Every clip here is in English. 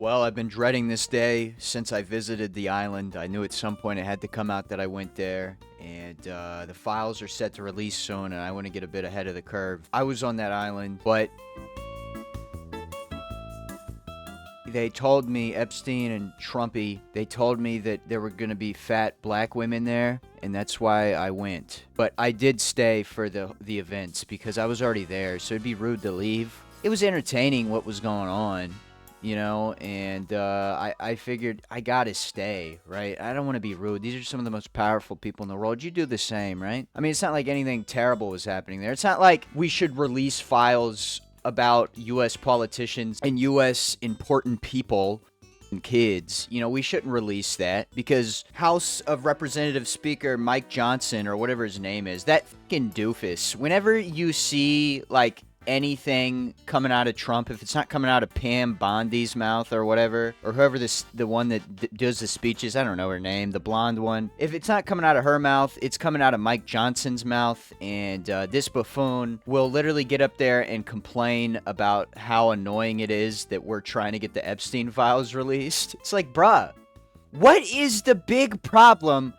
Well, I've been dreading this day since I visited the island. I knew at some point it had to come out that I went there, and the files are set to release soon, and I want to get a bit ahead of the curve. I was on that island, but they told me, Epstein and Trumpy, they told me that there were going to be fat black women there, and that's why I went. But I did stay for the events because I was already there, so it'd be rude to leave. It was entertaining what was going on, you know, and I figured I gotta stay, right? I don't want to be rude. These are some of the most powerful people in the world. You do the same, right? I mean, it's not like anything terrible was happening there. It's not like we should release files about U.S. politicians and U.S. important people and kids. You know, we shouldn't release that because House of Representative Speaker Mike Johnson, or whatever his name is, that fucking doofus, whenever you see, like, anything coming out of Trump, if it's not coming out of Pam Bondi's mouth or whatever, or whoever the one that does the speeches, I don't know her name, the blonde one, if it's not coming out of her mouth, it's coming out of Mike Johnson's mouth, and this buffoon will literally get up there and complain about how annoying it is that we're trying to get the Epstein files released. It's like, bruh, what is the big problem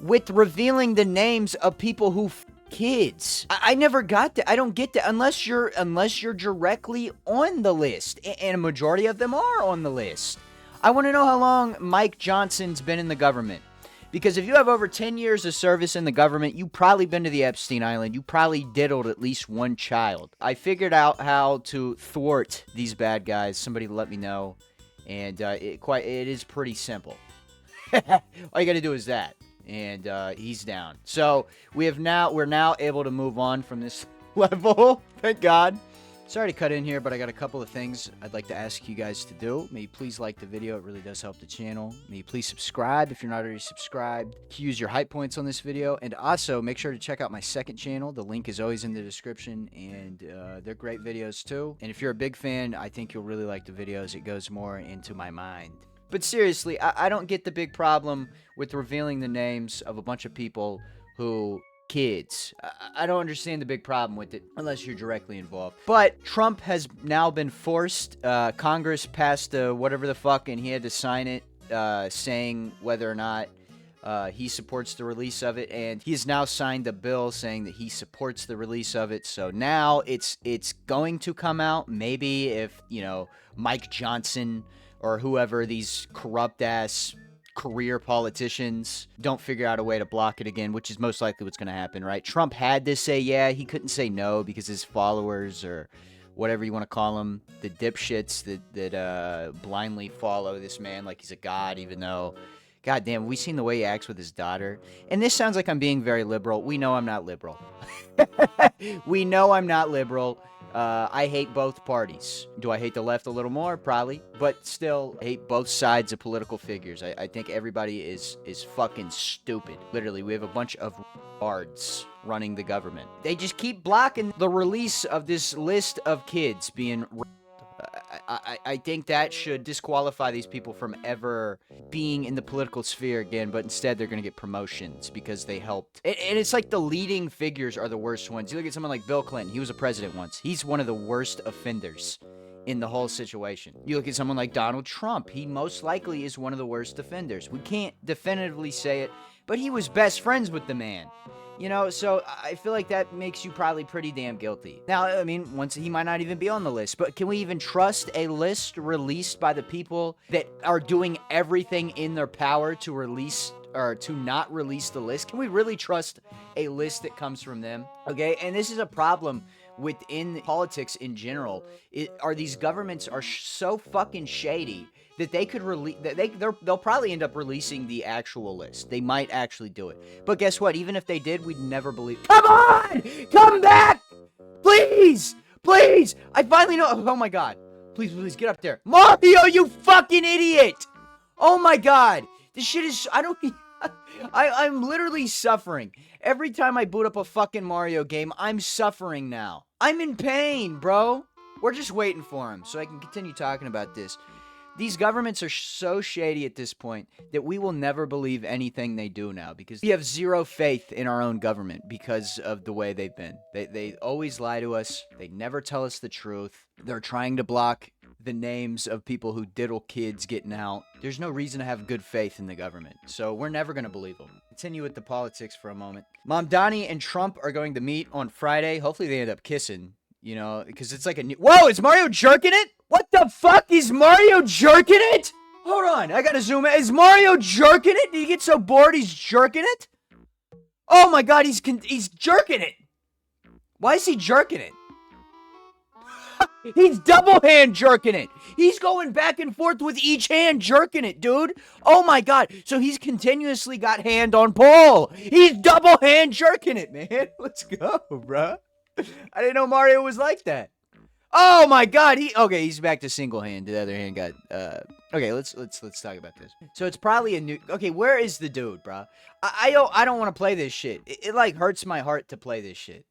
with revealing the names of people who kids? I never got that. I don't get that unless you're directly on the list, and a majority of them are on the list. I want to know how long Mike Johnson's been in the government, because if you have over 10 years of service in the government, you've probably been to the Epstein Island. You probably diddled at least one child. I figured out how to thwart these bad guys. Somebody let me know, and it is pretty simple. All you got to do is that. And he's down. So we're now able to move on from this level. Thank God. Sorry to cut in here, but I got a couple of things I'd like to ask you guys to do. May you please like the video. It really does help the channel. May you please subscribe if you're not already subscribed. Use your hype points on this video. And also, make sure to check out my second channel. The link is always in the description. And they're great videos, too. And if you're a big fan, I think you'll really like the videos. It goes more into my mind. But seriously, I don't get the big problem with revealing the names of a bunch of people who kids. I don't understand the big problem with it unless you're directly involved. But Trump has now been forced. Congress passed whatever the fuck, and he had to sign it saying whether or not he supports the release of it. And he has now signed a bill saying that he supports the release of it. So now it's going to come out. Maybe if, you know, Mike Johnson or whoever, these corrupt-ass career politicians, don't figure out a way to block it again, which is most likely what's going to happen, right? Trump had to say yeah. He couldn't say no because his followers, or whatever you want to call them, the dipshits that blindly follow this man like he's a god, even though, goddamn, we seen the way he acts with his daughter. And this sounds like I'm being very liberal. We know I'm not liberal. We know I'm not liberal. I hate both parties. Do I hate the left a little more? Probably. But still, I hate both sides of political figures. I think everybody is fucking stupid. Literally, we have a bunch of bards running the government. They just keep blocking the release of this list of kids being I think that should disqualify these people from ever being in the political sphere again, but instead they're going to get promotions because they helped. And it's like the leading figures are the worst ones. You look at someone like Bill Clinton. He was a president once. He's one of the worst offenders in the whole situation. You look at someone like Donald Trump. He most likely is one of the worst offenders. We can't definitively say it, but he was best friends with the man. You know, so I feel like that makes you probably pretty damn guilty. Now, I mean, once he might not even be on the list, but can we even trust a list released by the people that are doing everything in their power to release or to not release the list? Can we really trust a list that comes from them? Okay, and this is a problem within politics in general. These governments are so fucking shady that they could release, they'll probably end up releasing the actual list. They might actually do it. But guess what? Even if they did, we'd never believe. Come on! Come back! Please! Please! I finally know. Oh my God. Please, please, get up there. Mario, you fucking idiot! Oh my God. This shit is, I'm literally suffering. Every time I boot up a fucking Mario game, I'm suffering now. I'm in pain, bro. We're just waiting for him so I can continue talking about this. These governments are so shady at this point that we will never believe anything they do now because we have zero faith in our own government because of the way they've been. They always lie to us. They never tell us the truth. They're trying to block the names of people who diddle kids getting out. There's no reason to have good faith in the government. So we're never going to believe them. Continue with the politics for a moment. Mamdani and Trump are going to meet on Friday. Hopefully they end up kissing, you know, because it's like a new... Whoa, is Mario jerking it? What the fuck? Is Mario jerking it? Hold on, I gotta zoom in. Is Mario jerking it? Did he get so bored he's jerking it? Oh my god, he's jerking it. Why is he jerking it? He's double hand jerking it. He's going back and forth with each hand jerking it, dude. Oh my god. So he's continuously got hand on pole. He's double hand jerking it, man. Let's go, bruh. I didn't know Mario was like that. Oh my god. He's back to single hand. The other hand got okay, let's talk about this. So it's probably a new... Okay, where is the dude, bruh? I don't want to play this shit. It like hurts my heart to play this shit.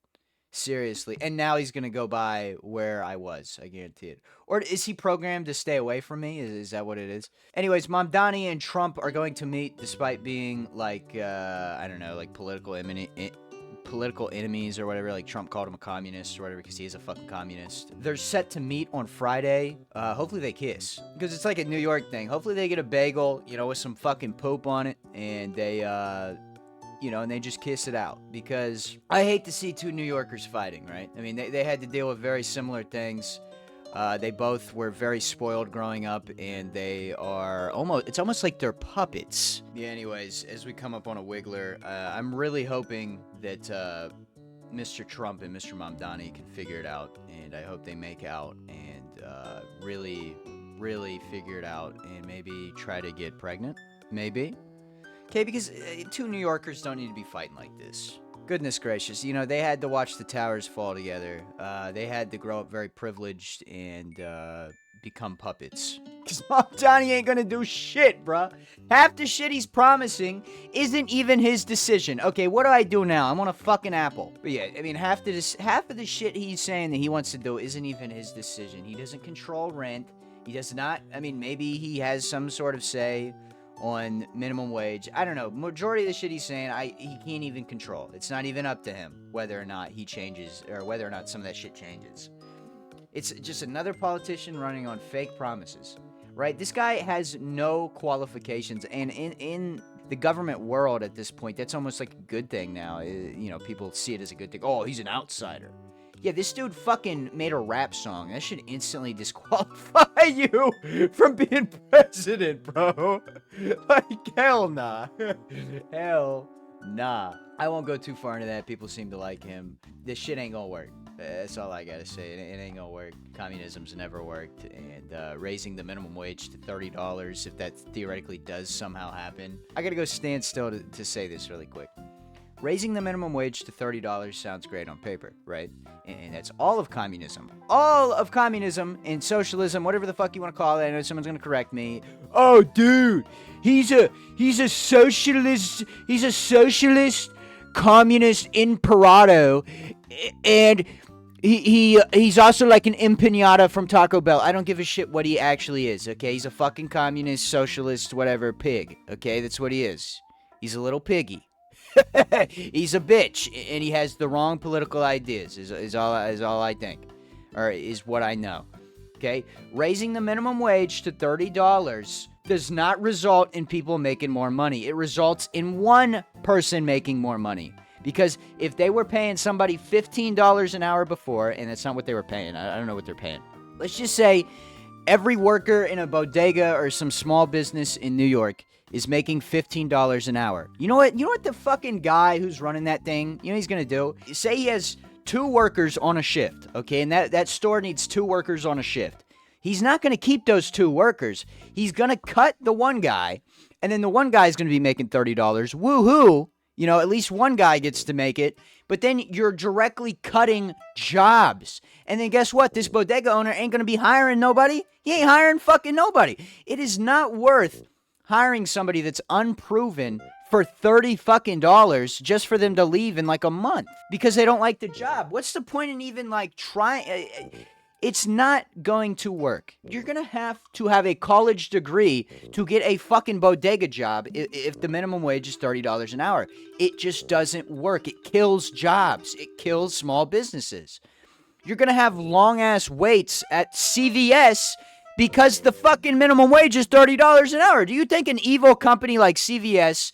Seriously. And now he's going to go by where I was. I guarantee it. Or is he programmed to stay away from me? Is that what it is? Anyways, Mamdani and Trump are going to meet despite being like, I don't know, like political enemies or whatever. Like Trump called him a communist or whatever because he is a fucking communist. They're set to meet on Friday. Hopefully they kiss. Because it's like a New York thing. Hopefully they get a bagel, you know, with some fucking poop on it. And they, you know, and they just kiss it out. Because I hate to see two New Yorkers fighting, right? I mean, they had to deal with very similar things. They both were very spoiled growing up, and they are it's almost like they're puppets. Yeah, anyways, as we come up on a wiggler, I'm really hoping that Mr. Trump and Mr. Mamdani can figure it out, and I hope they make out and really, really figure it out and maybe try to get pregnant. Maybe. Okay, because two New Yorkers don't need to be fighting like this. Goodness gracious, you know, they had to watch the towers fall together. They had to grow up very privileged and become puppets. Because Mamdani ain't gonna do shit, bruh. Half the shit he's promising isn't even his decision. Okay, what do I do now? I'm on a fucking Apple. But yeah, I mean, half of the shit he's saying that he wants to do isn't even his decision. He doesn't control rent. He does not, I mean, maybe he has some sort of say on minimum wage. I don't know. Majority of the shit he's saying, he can't even control. It's not even up to him whether or not he changes or whether or not some of that shit changes. It's just another politician running on fake promises, right? This guy has no qualifications, and in the government world at this point, that's almost like a good thing now. You know, people see it as a good thing. Oh, he's an outsider. Yeah, this dude fucking made a rap song. That should instantly disqualify you from being president, bro. Like, hell nah. Hell nah. I won't go too far into that. People seem to like him. This shit ain't gonna work. That's all I gotta say. It ain't gonna work. Communism's never worked. And raising the minimum wage to $30, if that theoretically does somehow happen. I gotta go stand still to say this really quick. Raising the minimum wage to $30 sounds great on paper, right? And that's all of communism. All of communism and socialism, whatever the fuck you want to call it. I know someone's going to correct me. Oh, dude, he's a socialist. He's a socialist communist imperato. And he's also like an empanada from Taco Bell. I don't give a shit what he actually is, okay? He's a fucking communist, socialist, whatever, pig, okay? That's what he is. He's a little piggy. He's a bitch, and he has the wrong political ideas, is all I think, or is what I know. Okay? Raising the minimum wage to $30 does not result in people making more money. It results in one person making more money. Because if they were paying somebody $15 an hour before, and that's not what they were paying, I don't know what they're paying. Let's just say every worker in a bodega or some small business in New York is making $15 an hour. You know what? You know what the fucking guy who's running that thing, you know what he's gonna do? Say he has 2 workers on a shift, okay? And that store needs 2 workers on a shift. He's not gonna keep those 2 workers. He's gonna cut the one guy, and then the one guy's gonna be making $30. Woohoo! You know, at least one guy gets to make it. But then you're directly cutting jobs. And then guess what? This bodega owner ain't gonna be hiring nobody. He ain't hiring fucking nobody. It is not worth hiring somebody that's unproven for $30 fucking just for them to leave in like a month because they don't like the job. What's the point in even like trying? It's not going to work. You're going to have a college degree to get a fucking bodega job if the minimum wage is $30 an hour. It just doesn't work. It kills jobs. It kills small businesses. You're going to have long ass waits at CVS because the fucking minimum wage is $30 an hour. Do you think an evil company like CVS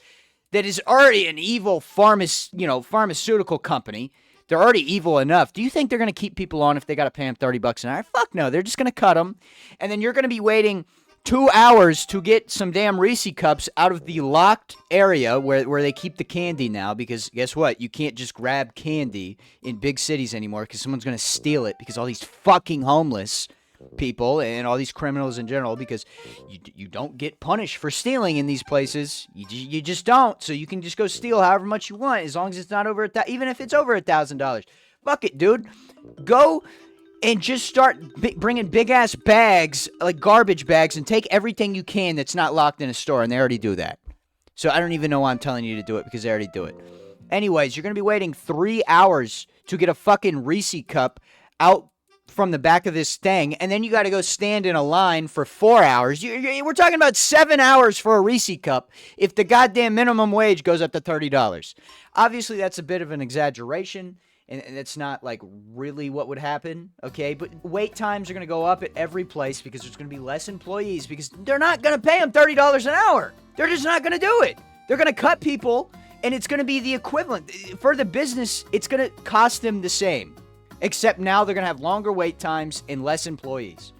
that is already an evil pharmaceutical company, they're already evil enough, do you think they're going to keep people on if they got to pay them $30 an hour? Fuck no. They're just going to cut them, and then you're going to be waiting 2 hours to get some damn Reese cups out of the locked area where they keep the candy now, because guess what? You can't just grab candy in big cities anymore because someone's going to steal it, because all these fucking homeless people and all these criminals in general, because you don't get punished for stealing in these places. You just don't. So you can just go steal however much you want as long as it's not over even if it's over $1,000. Fuck it, dude. Go and just start bringing big-ass bags, like garbage bags, and take everything you can that's not locked in a store, and they already do that. So I don't even know why I'm telling you to do it, because they already do it. Anyways, you're going to be waiting 3 hours to get a fucking Reese cup out from the back of this thing, and then you got to go stand in a line for 4 hours. We're talking about 7 hours for a Reese cup if the goddamn minimum wage goes up to $30. Obviously, that's a bit of an exaggeration, and it's not like really what would happen, okay? But wait times are going to go up at every place because there's going to be less employees, because they're not going to pay them $30 an hour. They're just not going to do it. They're going to cut people, and it's going to be the equivalent. For the business, it's going to cost them the same, except now they're going to have longer wait times and less employees.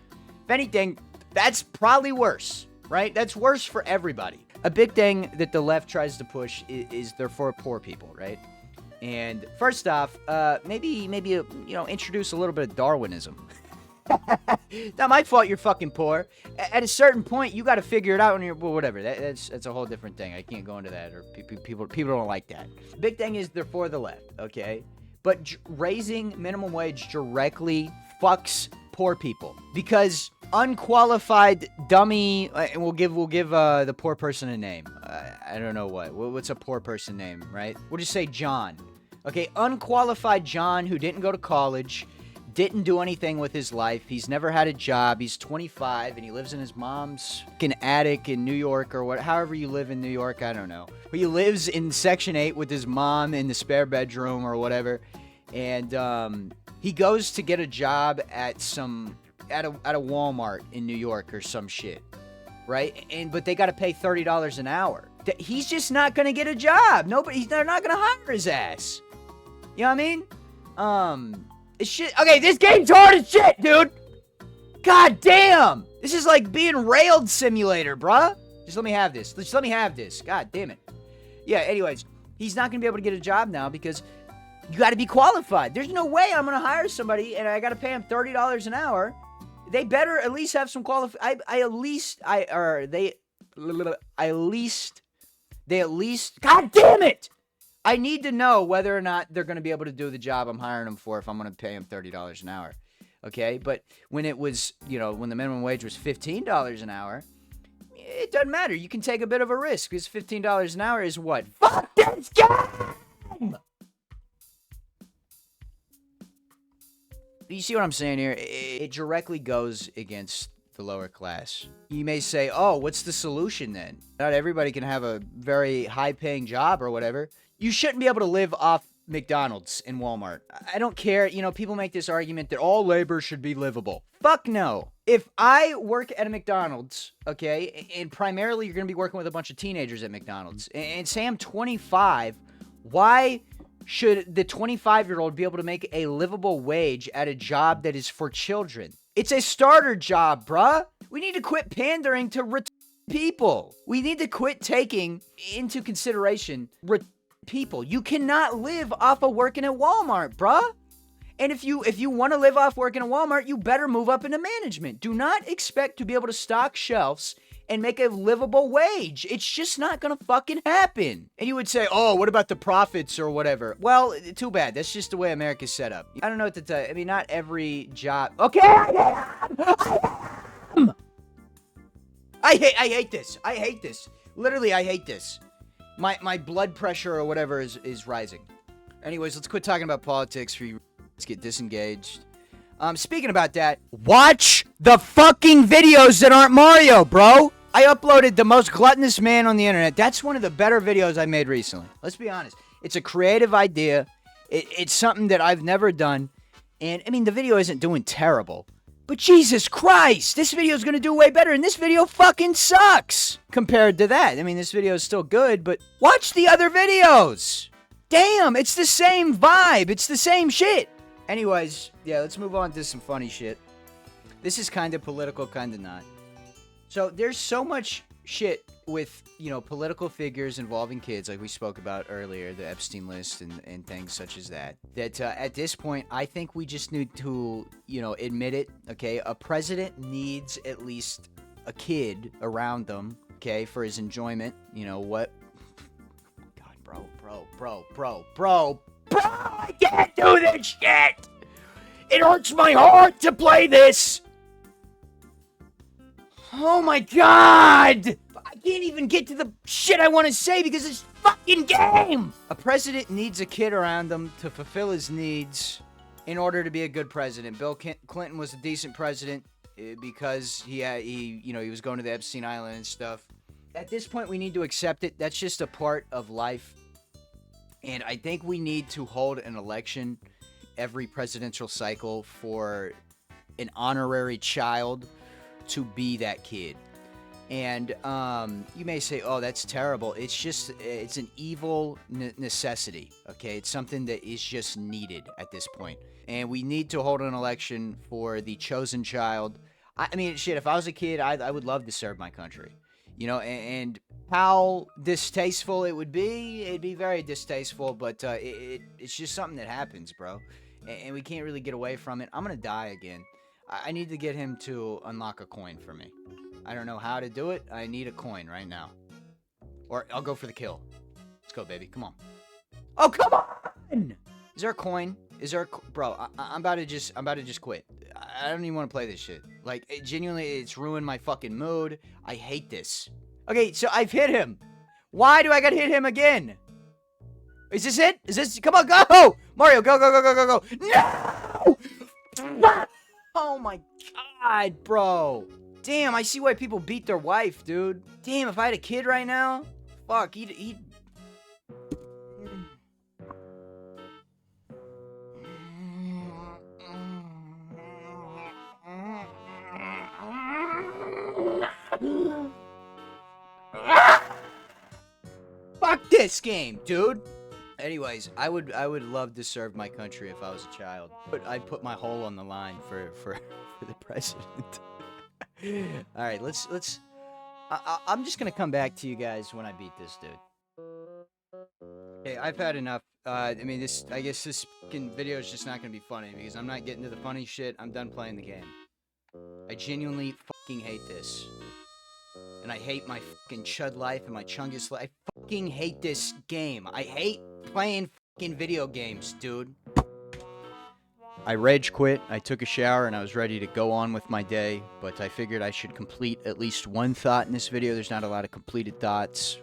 If anything, that's probably worse, right? That's worse for everybody. A big thing that the left tries to push is they're for poor people, right? And first off, maybe introduce a little bit of Darwinism. Not my fault you're fucking poor. At a certain point, you got to figure it out when well, whatever. That's a whole different thing. I can't go into that, or people don't like that. Big thing is they're for the left, okay? But raising minimum wage directly fucks poor people, because unqualified dummy, and we'll give the poor person a name. I don't know what's a poor person name, right? We'll just say John. Okay, unqualified John, who didn't go to college, didn't do anything with his life. He's never had a job. He's 25 and he lives in his mom's fucking attic in New York, or however you live in New York, I don't know. But he lives in Section 8 with his mom in the spare bedroom or whatever. And he goes to get a job at a Walmart in New York or some shit, right? But they got to pay $30 an hour. He's just not gonna get a job. They're not gonna hire his ass. You know what I mean? It's shit. Okay, this game's hard as shit, dude. God damn. This is like being railed simulator, bruh. Just let me have this. Just let me have this. God damn it. Yeah, anyways, he's not gonna be able to get a job now because you got to be qualified. There's no way I'm going to hire somebody and I got to pay him $30 an hour. They better at least have some they at least, God damn it! I need to know whether or not they're going to be able to do the job I'm hiring them for if I'm going to pay them $30 an hour. Okay? But when it was, when the minimum wage was $15 an hour, it doesn't matter. You can take a bit of a risk, because $15 an hour is what? Fuck this game! You see what I'm saying here? It directly goes against the lower class. You may say, oh, what's the solution then? Not everybody can have a very high-paying job or whatever. You shouldn't be able to live off McDonald's and Walmart. I don't care. People make this argument that all labor should be livable. Fuck no. If I work at a McDonald's, okay, and primarily you're going to be working with a bunch of teenagers at McDonald's, and say I'm 25, why should the 25-year-old be able to make a livable wage at a job that is for children? It's a starter job, bruh. We need to quit pandering to people. We need to quit taking into consideration people. You cannot live off of working at Walmart, bruh. And if you want to live off working at Walmart, you better move up into management. Do not expect to be able to stock shelves and make a livable wage. It's just not gonna fucking happen. And you would say, oh, what about the profits or whatever? Well, too bad. That's just the way America's set up. I don't know what to tell you. I mean, not every job. Okay, I hate this. I hate this. Literally, I hate this. My blood pressure or whatever is rising. Anyways, let's quit talking about politics. Let's get disengaged. Speaking about that, watch the fucking videos that aren't Mario, bro. I uploaded The Most Gluttonous Man on the Internet. That's one of the better videos I made recently. Let's be honest. It's a creative idea. It's something that I've never done. And, I mean, the video isn't doing terrible. But Jesus Christ, this video is going to do way better, and this video fucking sucks compared to that. I mean, this video is still good, but watch the other videos. Damn, it's the same vibe. It's the same shit. Anyways, yeah, let's move on to some funny shit. This is kind of political, kind of not. So there's so much shit with, you know, political figures involving kids, like we spoke about earlier, the Epstein list and things such as that, that at this point, I think we just need to, you know, admit it, okay? A president needs at least a kid around them, okay, for his enjoyment. You know what? God, bro, I can't do this shit! It hurts my heart to play this! Oh my god! I can't even get to the shit I want to say because it's fucking game! A president needs a kid around him to fulfill his needs in order to be a good president. Bill Clinton was a decent president because he was going to the Epstein Island and stuff. At this point, we need to accept it. That's just a part of life. And I think we need to hold an election every presidential cycle for an honorary child to be that kid. And you may say, oh, that's terrible. It's an evil necessity, okay? It's something that is just needed at this point. And we need to hold an election for the chosen child. I mean, shit, if I was a kid, I would love to serve my country. You know, and how distasteful it would be, it'd be very distasteful, but it's just something that happens, bro. And we can't really get away from it. I'm gonna die again. I need to get him to unlock a coin for me. I don't know how to do it. I need a coin right now. Or I'll go for the kill. Let's go, baby. Come on. Oh, come on! Is there a coin? Is there a... Bro, I'm about to just quit. I don't even want to play this shit. Like, genuinely, it's ruined my fucking mood. I hate this. Okay, so I've hit him. Why do I gotta hit him again? Is this it? Is this... Come on, go! Mario, go, go, go, go, go, go. No! Oh my god, bro. Damn, I see why people beat their wife, dude. Damn, if I had a kid right now, fuck, he'd... Fuck this game, dude. Anyways, I would love to serve my country if I was a child, but I'd put my whole on the line for the president. All right, let's. I'm just gonna come back to you guys when I beat this dude. Okay, I've had enough. I mean, I guess this fucking video is just not gonna be funny because I'm not getting to the funny shit. I'm done playing the game. I genuinely fucking hate this. And I hate my fucking chud life and my chungus life. I fucking hate this game. I hate playing fucking video games, dude. I rage quit, I took a shower, and I was ready to go on with my day, but I figured I should complete at least one thought in this video. There's not a lot of completed thoughts.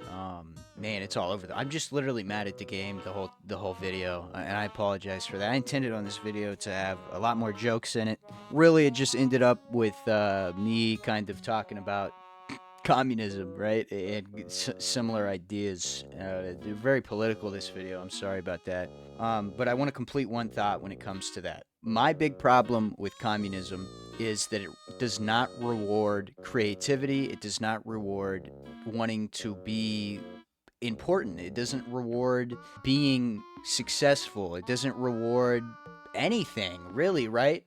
Man, it's all over. I'm just literally mad at the game the whole video, and I apologize for that. I intended on this video to have a lot more jokes in it. Really, it just ended up with me kind of talking about communism, right? And similar ideas. They're very political, this video. I'm sorry about that. But I want to complete one thought when it comes to that. My big problem with communism is that it does not reward creativity. It does not reward wanting to be important. It doesn't reward being successful. It doesn't reward anything, really, right?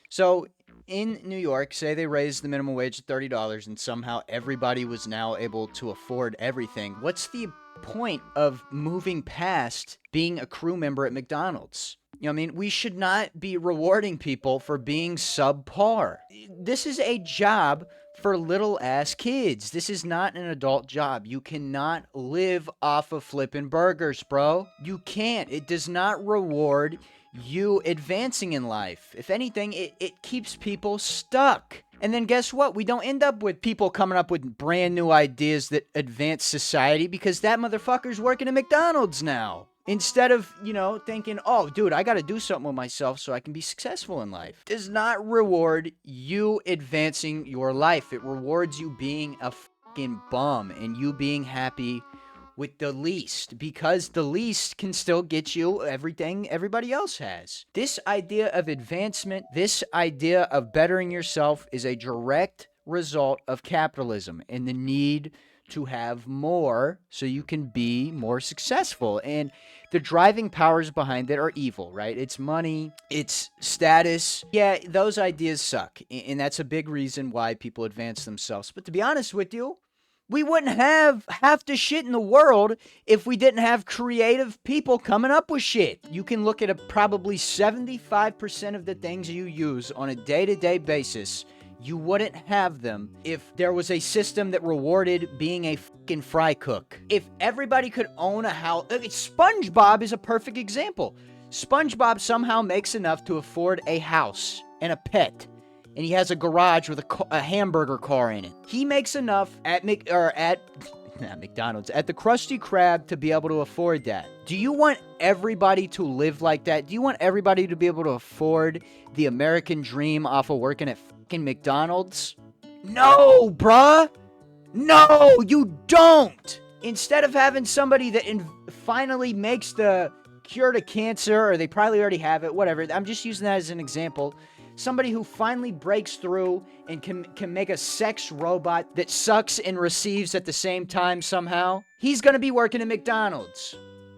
So in New York, say they raised the minimum wage to $30 and somehow everybody was now able to afford everything. What's the point of moving past being a crew member at McDonald's? You know what I mean? We should not be rewarding people for being subpar. This is a job for little ass kids. This is not an adult job. You cannot live off of flipping burgers, bro. You can't. It does not reward you advancing in life. If anything, it keeps people stuck. And then guess what? We don't end up with people coming up with brand new ideas that advance society because that motherfucker's working at McDonald's now. Instead of, you know, thinking, oh, dude, I gotta do something with myself so I can be successful in life. It does not reward you advancing your life. It rewards you being a fucking bum and you being happy with the least, because the least can still get you everything everybody else has. This idea of advancement, this idea of bettering yourself is a direct result of capitalism and the need to have more so you can be more successful. And the driving powers behind it are evil, right? It's money, it's status. Yeah, those ideas suck. And that's a big reason why people advance themselves. But to be honest with you, we wouldn't have half the shit in the world if we didn't have creative people coming up with shit. You can look at probably 75% of the things you use on a day-to-day basis. You wouldn't have them if there was a system that rewarded being a fucking fry cook. If everybody could own a house, SpongeBob is a perfect example. SpongeBob somehow makes enough to afford a house and a pet. And he has a garage with a hamburger car in it. He makes enough at McDonald's, at the Krusty Krab to be able to afford that. Do you want everybody to live like that? Do you want everybody to be able to afford the American dream off of working at fucking McDonald's? No, bruh. No, you don't. Instead of having somebody that finally makes the cure to cancer, or they probably already have it, whatever. I'm just using that as an example. Somebody who finally breaks through and can make a sex robot that sucks and receives at the same time somehow. He's gonna be working at McDonald's.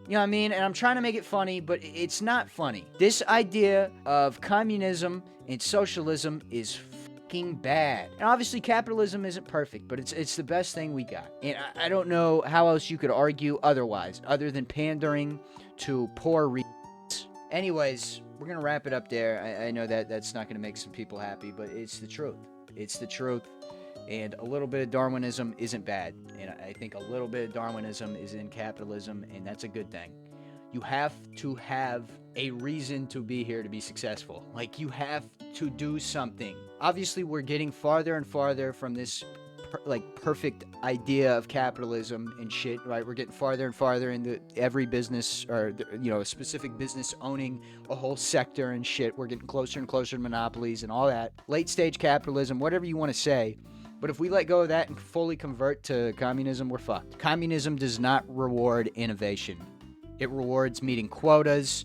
You know what I mean? And I'm trying to make it funny, but it's not funny. This idea of communism and socialism is fucking bad. And obviously capitalism isn't perfect, but it's the best thing we got. And I don't know how else you could argue otherwise, other than pandering to poor Anyways, we're going to wrap it up there. I know that's not going to make some people happy, but it's the truth. It's the truth. And a little bit of Darwinism isn't bad. And I think a little bit of Darwinism is in capitalism, and that's a good thing. You have to have a reason to be here to be successful. Like, you have to do something. Obviously, we're getting farther and farther from this perfect idea of capitalism and shit, right? We're getting farther and farther into every business, or a specific business owning a whole sector and shit. We're getting closer and closer to monopolies and all that. Late stage capitalism, whatever you want to say. But if we let go of that and fully convert to communism, we're fucked. Communism does not reward innovation. It rewards meeting quotas.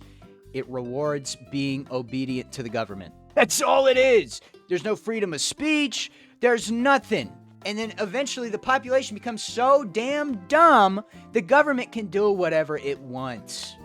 It rewards being obedient to the government. That's all it is. There's no freedom of speech. There's nothing. And then eventually the population becomes so damn dumb, the government can do whatever it wants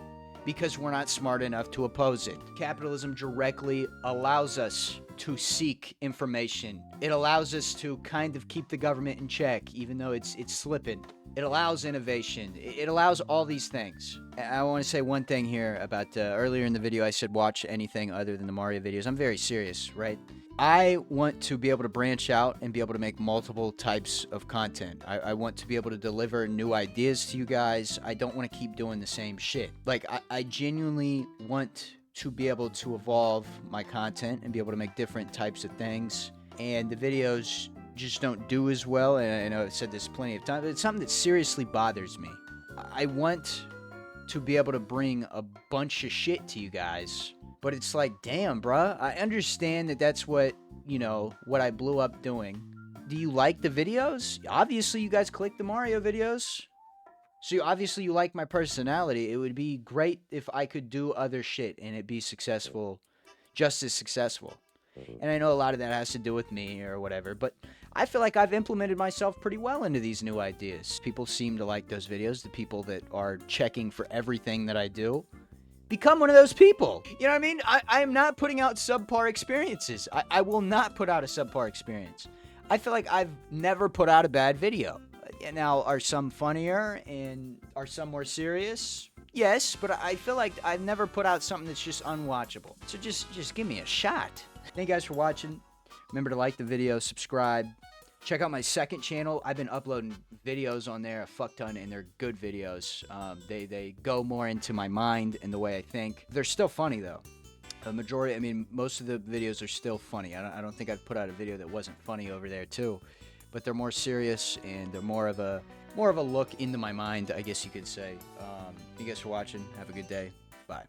because we're not smart enough to oppose it. Capitalism directly allows us to seek information. It allows us to kind of keep the government in check, even though it's slipping. It allows innovation. It allows all these things. I want to say one thing here about earlier in the video I said watch anything other than the Mario videos. I'm very serious, right? I want to be able to branch out and be able to make multiple types of content. I want to be able to deliver new ideas to you guys. I don't want to keep doing the same shit. Like, I genuinely want to be able to evolve my content and be able to make different types of things. And the videos just don't do as well. And I know I've said this plenty of times, but it's something that seriously bothers me. I want to be able to bring a bunch of shit to you guys. But it's like, damn, bruh. I understand that that's what I blew up doing. Do you like the videos? Obviously, you guys click the Mario videos. So obviously, you like my personality. It would be great if I could do other shit and it be successful, just as successful. And I know a lot of that has to do with me or whatever, but I feel like I've implemented myself pretty well into these new ideas. People seem to like those videos. The people that are checking for everything that I do. Become one of those people. You know what I mean? I am not putting out subpar experiences. I will not put out a subpar experience. I feel like I've never put out a bad video. Now, are some funnier and are some more serious? Yes, but I feel like I've never put out something that's just unwatchable. So just give me a shot. Thank you guys for watching. Remember to like the video, subscribe. Check out my second channel. I've been uploading videos on there a fuck ton, and they're good videos. They go more into my mind and the way I think. They're still funny, though. Most of the videos are still funny. I don't think I've put out a video that wasn't funny over there, too. But they're more serious, and they're more of a look into my mind, I guess you could say. Thank you guys for watching. Have a good day. Bye.